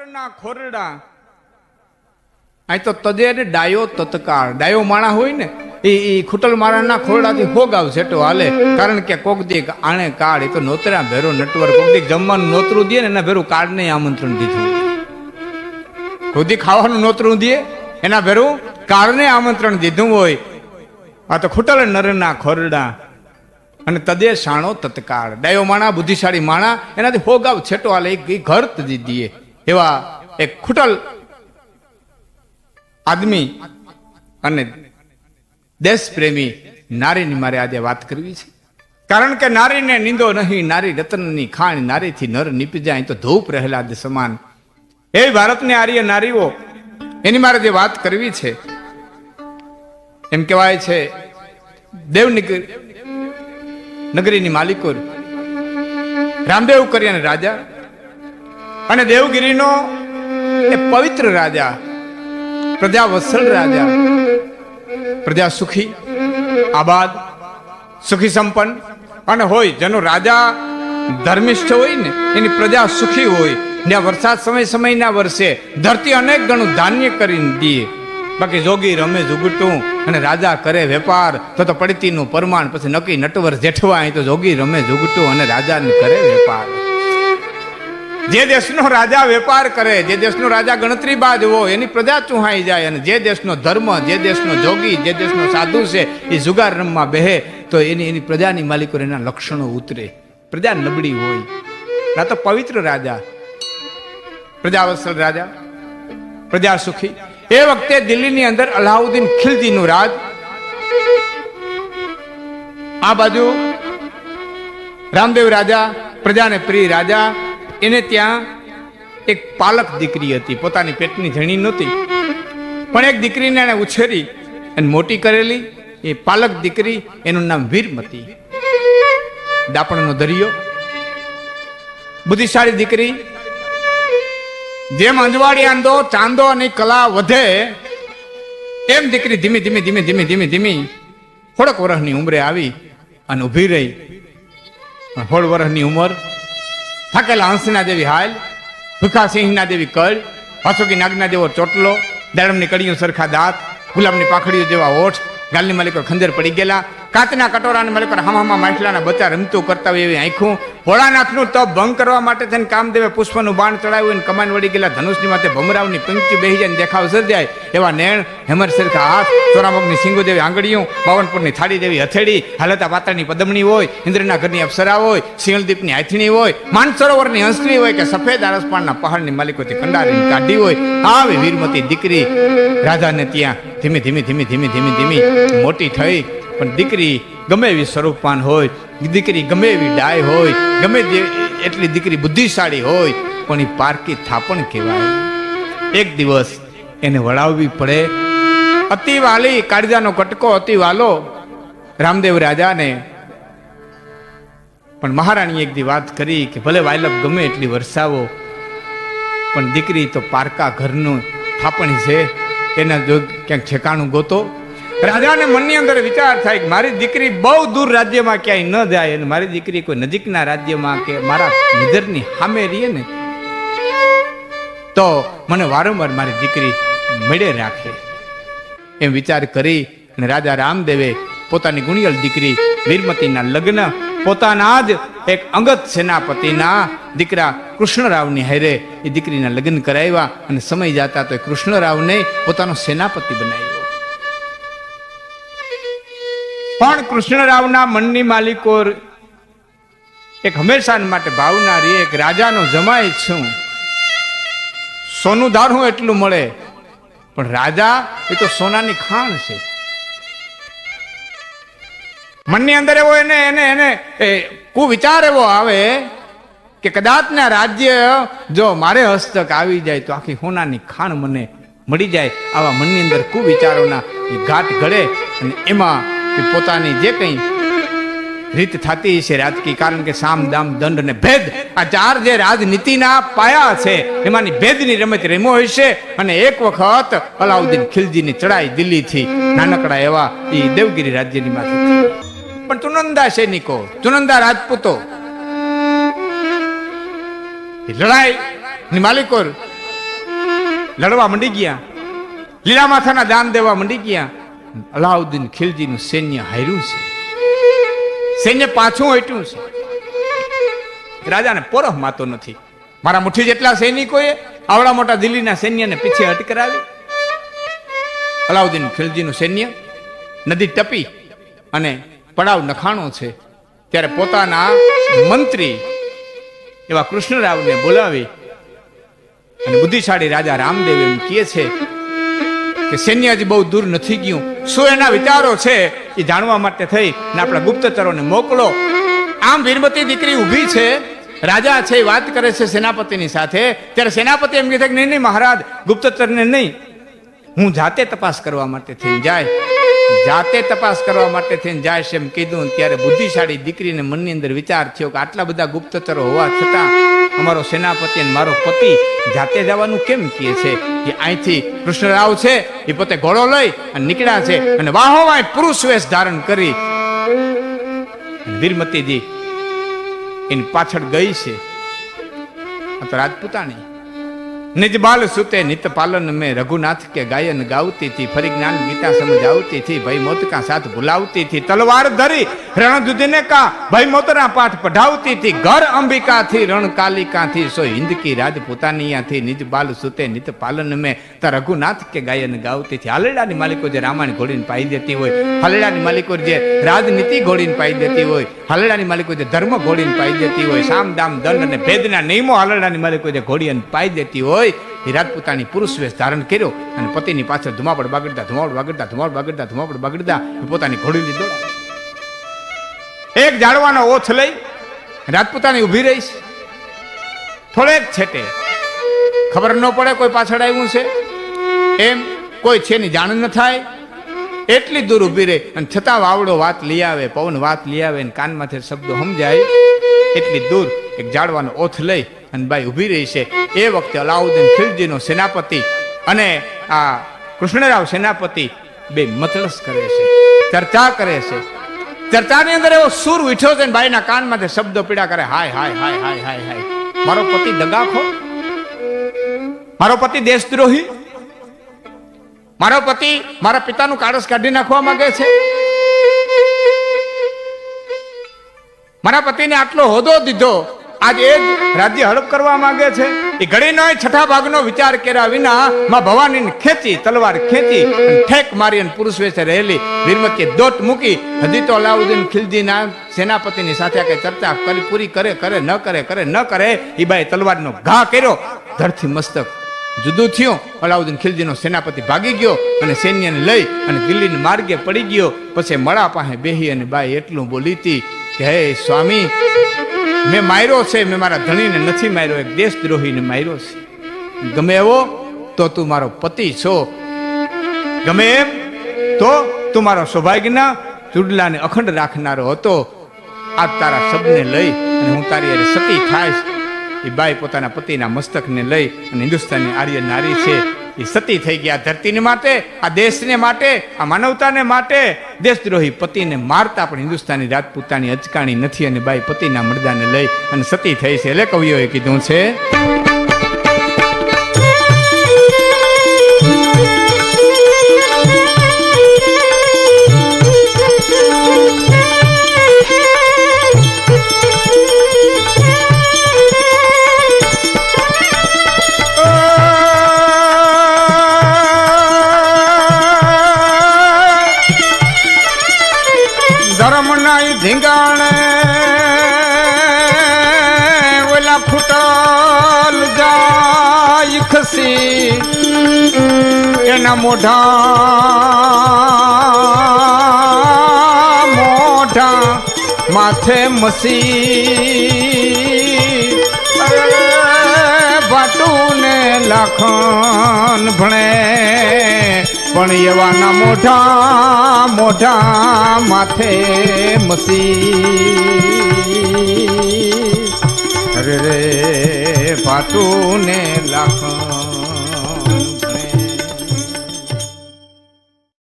નરના ખોરડા અહીં તો તજે ને ડાયો તત્કાળ ડાયો માણા હોય ને એ ખૂટલ મારાના ખોરડાથી ભોગાવ સેટો હાલે. કારણ કે કોક દીક આણે કાળ એ તો નોતરા ભેરો નટવર કોક દીક જમવાનું નોતરું દે ને એના ભેરું કાળ ને આમંત્રણ દીધું. કોક દીક ખાવાનું નોતરું દે એના ભેરું કાળ ને આમંત્રણ દીધું હોય. આ તો ખૂટલ નરના ખોરડા અને તદે શાણો તત્કાળ ડાયો માણા બુદ્ધિશાળી માણા એનાથી ભોગાવ છેટો હાલે એ ઘર તજી દીએ. એવા એક ખૂટલ આદમી અને દેશ પ્રેમી નારીની મારે આજે વાત કરવી છે. કારણ કે નારીને નિંદો નહીં, નારી રતનની ખાણ, નારીથી નર નીપી જાય તો ધૂપ પ્રહલાદ સમાન. એ ભારતની આર્ય નારીઓ એની મારે જે વાત કરવી છે. એમ કહેવાય છે નગરીની માલિકો રામદેવ કર્યા રાજા અને દેવગીરીનો એ પવિત્ર રાજા, પ્રજા વત્સલ રાજા, પ્રજા સુખી આબાદ સુખી સંપન્ન અને હોય જેનો રાજા ધર્મિષ્ઠ હોય ને એની પ્રજા સુખી હોય. ત્યાં વરસાદ સમય ના વર્ષે ધરતી અનેક ગણું ધાન્ય કરીને દે. બાકી જોગી રમે જુગટું અને રાજા કરે વેપાર તો પડતીનું પરમાણ પછી નક્કી નટવર જેઠવા. તો જોગી રમે જુગટું અને રાજા કરે વેપાર. જે દેશનો રાજા વેપાર કરે, જે દેશનો રાજા ગણતરી બાદ હોય એની પ્રજા ચૂહાઈ જાય. અને જે દેશનો ધર્મ, જે દેશનો જોગી, જે દેશનો સાધુ છે એ જુગાર રમવા બેહે તો એની પ્રજાની માલિકો એના લક્ષણો ઉતરે. પ્રજા નબળી હોય. આ તો પવિત્ર રાજા, પ્રજાવત્સલ રાજા, પ્રજા સુખી. એ વખતે દિલ્હીની અંદર અલાઉદ્દીન ખિલજીનું રાજ. આ બાજુ રામદેવ રાજા, પ્રજાને પ્રિય રાજા. એને ત્યાં એક પાલક દીકરી હતી, પોતાની પેટની જણી નહોતી પણ એક દીકરીને એને ઉછેરી અને મોટી કરેલી. એ પાલક દીકરી એનું નામ વીરમતી, દાપણનો દરિયો, બુદ્ધિશાળી દીકરી. જેમ અંજવાડી આંદો ચાંદો અને કલા વધે એમ દીકરી ધીમે ધીમે ધીમે ધીમે ધીમે ધીમે થોડોક વર્ષની ઉંમરે આવી અને ઊભી રહી. 16 વર્ષની ઉંમર, થાકેલા હંસના જેવી હાલ, ભૂખા સિંહના જેવી કળ, વાસુકી નાગના જેવો ચોટલો, દાડમની કડીઓ સરખા દાંત, ગુલાબની પાખડીઓ જેવા ઓઠ, ગાલની માલિકો ખંજર પડી ગયેલા, કાચના કટોરાની માલિકો હામામાં માછલાના બચ્ચા રમતું કરતા હોય એવી આંખું. ભોળાનાથનું તપ ભંગ કરવા માટે થઈને કામદેવે પુષ્પનું બાણ ચડાવ્યું અને કમાન વળી ગયેલા ધનુષની માથે ભમરાવની પંક્તિ બેહી જાય દેખાવ સર્જાય એવા નેણ, હેમર સરખા હાથ, ચોરામગની સિંગો જેવી આંગળીઓ, બાવનપુરની થાળી જેવી હથેળી, હાલતા પાતળની પદમણી હોય, ઇન્દ્રના ઘરની અપ્સરા હોય, સિંહલદીપની આથણી હોય, માનસરોવરની હંસલી હોય કે સફેદ આરસપાણના પહાડની માલિકોથી કંડારીને કાઢી હોય. આવી વીરમતી દીકરી રાજાને ત્યાં ધીમે ધીમે ધીમે ધીમે ધીમે ધીમે મોટી થઈ. પણ દીકરી ગમે એવી સ્વરૂપવાન હોય, દીકરી ગમે એવી ડાય હોય, ગમે એટલી દીકરી બુદ્ધિશાળી હોય પણ એ પારકી થાપણ કહેવાય. એક દિવસ એને વળાવવી પડે. અતિ વાલી, કાળજાનો કટકો અતિ વાલો રામદેવ રાજાને. પણ મહારાણીએ એક દી વાત કરી કે ભલે વાયલપ ગમે એટલી વરસાવો પણ દીકરી તો પારકા ઘરનું થાપણી છે, એના જો ક્યાંક ઠેકાણું ગોતો. રાજાને મનની અંદર વિચાર થાય કે મારી દીકરી બહુ દૂર રાજ્યમાં ક્યાંય ન જાય અને મારી દીકરી કોઈ નજીકના રાજ્યમાં કે મારા નજરની સામે રહીએ ને તો મને વારંવાર મારી દીકરી મળે રાખે. એમ વિચાર કરી અને રાજા રામદેવે પોતાની ગુણિયલ દીકરી વીરમતીના લગ્ન પોતાના જ એક અંગત સેનાપતિના દીકરા કૃષ્ણરાવની હારે એ દીકરીના લગ્ન કરાવ્યા. અને સમય જતા તો કૃષ્ણરાવને પોતાનો સેનાપતિ બનાવ્યો. પણ કૃષ્ણરાવના મનની માલિકો એક હંમેશા માટે ભાવનારી એક રાજાનો જમાઈ છું, સોનું ધારું એટલું મળે પણ રાજા એ તો સોનાની ખાણ છે. મનની અંદર એવો એને એને એને કુવિચાર એવો આવે કે કદાચ ના રાજ્ય જો મારે હસ્તક આવી જાય તો આખી સોનાની ખાણ મને મળી જાય. આવા મનની અંદર કુવિચારોના ઘાટ ઘડે અને એમાં પોતાની જે કંઈ રીત થતી છે રાજકીય, કારણ કે સામ દામ દંડ અને ભેદ આ 4 જે રાજનીતિના પાયા છે એમાંની ભેદની રમત રમ્યો હોય છે. અને એક વખત અલાઉદ્દીન ખિલજીની ચડાઈ દિલ્હીથી નાનકડા એવા એ દેવગીરી રાજ્યની માથે. પણ ચુનંદા સૈનિકો, ચુનંદા રાજપૂતો લડાઈ ની માલિકો લડવા મંડી ગયા, લીલા માથાના દાન દેવા મંડી ગયા. અલાઉદ્દીન ખિલજીનું સૈન્ય હાર્યું છે, સૈન્ય પાછું હટ્યું છે. રાજાને પોરખ માતો નથી. મારા મુઠ્ઠી જેટલા સૈનિકોએ આવડા મોટા દિલ્હીના સૈન્યને પીછે હટ કરાવી. અલાઉદ્દીન ખિલજીનું સૈન્ય નદી ટપી અને પડાવ નખાણો છે ત્યારે પોતાના મંત્રી એવા કૃષ્ણરાવને બોલાવી અને બુદ્ધિશાળી રાજા રામદેવ એમ કહે છે કે સૈન્ય હજી બહુ દૂર નથી ગયું, શું એના વિચારો છે એ જાણવા માટે થઈ ને આપણા ગુપ્તચરોને મોકલો. આમ વીરમતી દીકરી ઊભી છે, રાજા છે એ વાત કરે છે સેનાપતિની સાથે. ત્યારે સેનાપતિ એમ કહે છે કે નહીં નહીં મહારાજ, ગુપ્તચરને નહીં, હું જાતે તપાસ કરવા માટે થઈને જાય, જાતે તપાસ કરવા માટે થઈને જાય છે એમ કીધું. ત્યારે બુદ્ધિશાળી દીકરીને મનની અંદર વિચાર થયો કે આટલા બધા ગુપ્તચરો હોવા છતાં અમારો સેનાપતિ અને મારો પતિ જાતે જવાનું કેમ કહે છે. એ અહીંથી કૃષ્ણરાવ છે એ પોતે ઘોડો લઈ અને નીકળ્યા છે અને વાહોવાય પુરુષ વેશ ધારણ કરી વીરમતીજી એની પાછળ ગઈ છે. આ તો રાજપૂતાણી. નિજ બાલ સુતે નિત પાલન મેં રઘુનાથ કે ગાયન ગાવતી थी, ફરી જ્ઞાન ગીતા સમજાવતી थी, ભય મોત કા સાથ ભુલાવતી थी, તલવાર ધરી રણદૂધને કા ભય મોતના પાઠ પઢાવતી थी, ઘર અંબિકા થી રણ કાલિકા થી, સો હિન્દ કી રાજપૂતાનિયા થી, નિજ બાલ સુતે નિત પાલન મેં તા રઘુનાથ કે ગાયન ગાવતી थी. હાલેડાની માલિકો જે રામાયણ ઘોડીને પાઈ દેતી હોય, હાલેડાની માલિકો જે રાજનીતિ ઘોડીને પાઈ દેતી હોય, હાલેડાની માલિકો જે ધર્મ ઘોડીને પાઈ દેતી હોય, સામ દામ દંડ અને ભેદના નિયમો હાલેડાની માલિકો જે ઘોડીને પાઈ દેતી હોય, એ રાજપૂતાની પુરુષ વેશ ધારણ કર્યો અને પતિની પાછળ ધુમાપડ બાગડતા ધુમાપડ બાગડતા ધુમાપડ બાગડતા ધુમાપડ બાગડતા પોતાની ઘોડીની દોડા. એક ઝાડવાનો ઓથ લઈ રાજપૂતાની ઊભી રહીશ. થોડેક છેટે ખબર ન પડે કોઈ પાછળ આવ્યું છે એમ, કોઈ છે ની જાણ ન થાય એટલી દૂર ઊભી રહી અને છતાં વાવડો વાત લઈ આવે, પવન વાત લઈ આવે અને કાનમાંથી શબ્દો સમજાય એટલી દૂર એક ઝાડવાનો ઓથ લઈ અને બાઈ ઊભી રહી છે. એ વખતે અલાઉદ્દીન ખિલજીનો સેનાપતિ અને આ કૃષ્ણરાવ સેનાપતિ બે મતલસ કરે છે, ચર્ચા કરે છે. ચર્ચાની અંદર એવો સૂર ઉઠ્યો છે ને બાઈના કાનમાંથી શબ્દો પીડા કરે, હાય હાય હાય હાય હાય હાય, મારો પતિ દગાખોર, મારો પતિ દેશદ્રોહી, મારો પતિ મારા પિતાનું કાળસ કાઢી નાખવા માંગે છે, મારા પતિને આટલો હોદ્દો દીધો, આજ એ રાજ્ય હડપ કરવા માંગે છે. એ ઘડી નો છઠ્ઠા ભાગનો વિચાર કર્યા વિના માં ભવાનીને ખેંચી, તલવાર ખેંચી અને ઠેક મારી અને પુરુષ વેશે રહેલી વીરમતીએ દોટ મૂકી. હજી તો અલાઉદ્દીન ખિલજીના સેનાપતિની સાથે કઈ ચર્ચા કરી પૂરી કરે ન કરે ન કરે એ બાઈ તલવારનો ઘા કર્યો, ધરથી મસ્તક જુદું થયું. અલાઉદ્દીન ખિલજીનો સેનાપતિ ભાગી ગયો અને સૈન્યને લઈ અને દિલ્હીના માર્ગે પડી ગયો. પછી મળા પાસે બેહી અને બાઈ એટલું બોલી હતી કે હે સ્વામી, મેં માર્યો છે, મેં મારા ધણીને નથી માર્યો, એક દેશદ્રોહીને માર્યો છે. ગમે એવો તો તું મારો પતિ છો, ગમે એમ તો તું મારો સૌભાગ્યના ચૂડલાને અખંડ રાખનારો હતો. આ તારા શબ્દને લઈ અને હું તારી અરે સતી થાઈશ. એ બાઈ પોતાના પતિના મસ્તકને લઈ અને હિન્દુસ્તાનની આર્ય નારી છે એ સતી થઈ ગયા. ધરતીને માટે, આ દેશને માટે, આ માનવતાને માટે દેશદ્રોહી પતિને મારતા પણ હિન્દુસ્તાની રાજપૂતાની અચકાણી નથી અને બાઈ પતિના મરદાને લઈ અને સતી થઈ છે. એટલે કવિઓએ કીધું છે ધીંગાણે ઓલા ફૂટલ જાય ખસી, એના મોઢા માથે મસી, ભાટું ને લાખન ભણે પણ એવાના મોઢા માથે મસી. અરે રે ભાટું ને લાખન